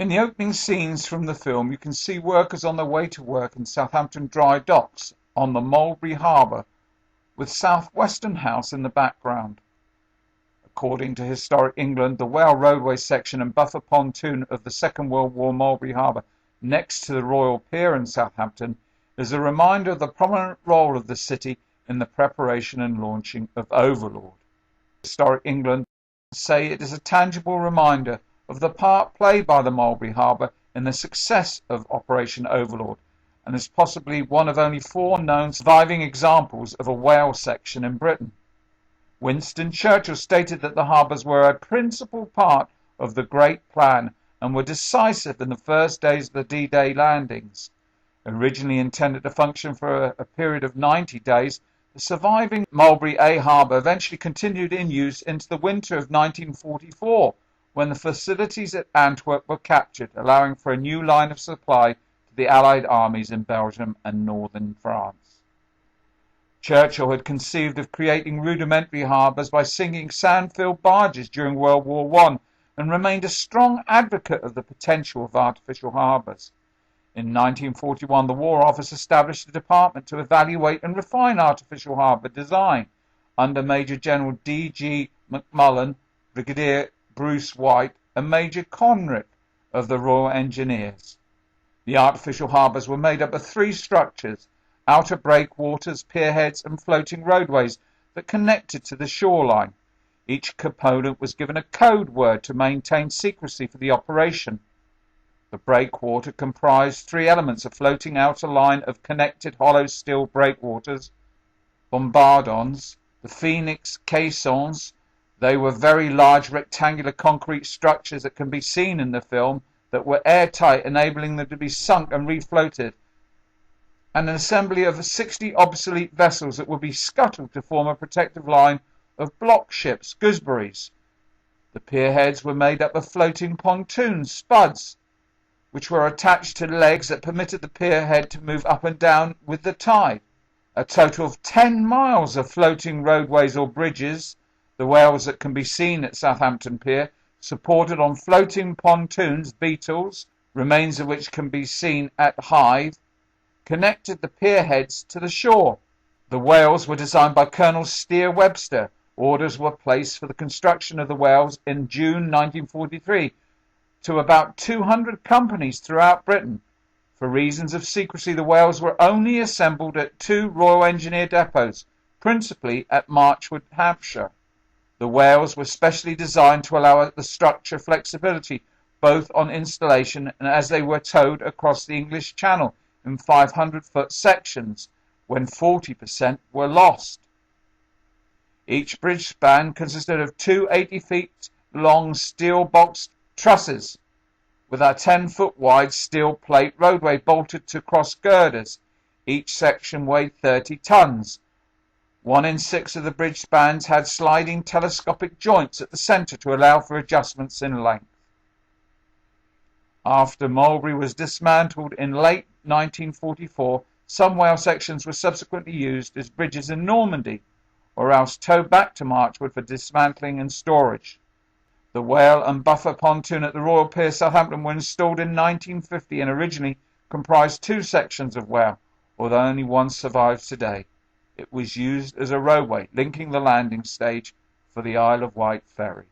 In the opening scenes from the film, you can see workers on their way to work in Southampton dry docks on the Mulberry Harbour, with South Western House in the background. According to Historic England, the Whale roadway section and buffer pontoon of the Second World War Mulberry Harbour, next to the Royal Pier in Southampton, is a reminder of the prominent role of the city in the preparation and launching of Overlord. Historic England say it is a tangible reminder of the part played by the Mulberry Harbour in the success of Operation Overlord, and is possibly one of only 4 known surviving examples of a whale section in Britain. Winston Churchill stated that the harbours were a principal part of the Great Plan and were decisive in the first days of the D-Day landings. Originally intended to function for a period of 90 days, the surviving Mulberry A Harbour eventually continued in use into the winter of 1944, when the facilities at Antwerp were captured, allowing for a new line of supply to the Allied armies in Belgium and northern France. Churchill had conceived of creating rudimentary harbours by sinking sand-filled barges during World War I, and remained a strong advocate of the potential of artificial harbours. In 1941, the War Office established a department to evaluate and refine artificial harbour design under Major General D.G. McMullen, Brigadier Bruce White and Major Conrick of the Royal Engineers. The artificial harbours were made up of 3 structures: outer breakwaters, pierheads and floating roadways that connected to the shoreline. Each component was given a code word to maintain secrecy for the operation. The breakwater comprised 3 elements: a floating outer line of connected hollow steel breakwaters, Bombardons, the Phoenix caissons. They were very large rectangular concrete structures that can be seen in the film that were airtight, enabling them to be sunk and refloated, and an assembly of 60 obsolete vessels that would be scuttled to form a protective line of block ships, Gooseberries. The pierheads were made up of floating pontoons, Spuds, which were attached to legs that permitted the pierhead to move up and down with the tide. A total of 10 miles of floating roadways or bridges, the whales that can be seen at Southampton Pier, supported on floating pontoons, Beetles, remains of which can be seen at Hythe, connected the pierheads to the shore. The whales were designed by Colonel Steer Webster. Orders were placed for the construction of the whales in June 1943 to about 200 companies throughout Britain. For reasons of secrecy, the whales were only assembled at 2 Royal Engineer depots, principally at Marchwood, Hampshire. The whales were specially designed to allow the structure flexibility, both on installation and as they were towed across the English Channel in 500-foot sections, when 40% were lost. Each bridge span consisted of 2 80-feet-long steel-boxed trusses with a 10-foot wide steel plate roadway bolted to cross girders. Each section weighed 30 tons. 1 in 6 of the bridge spans had sliding telescopic joints at the centre to allow for adjustments in length. After Mulberry was dismantled in late 1944, some whale sections were subsequently used as bridges in Normandy, or else towed back to Marchwood for dismantling and storage. The whale and buffer pontoon at the Royal Pier, Southampton, were installed in 1950 and originally comprised 2 sections of whale, although only one survives today. It was used as a roadway linking the landing stage for the Isle of Wight ferry.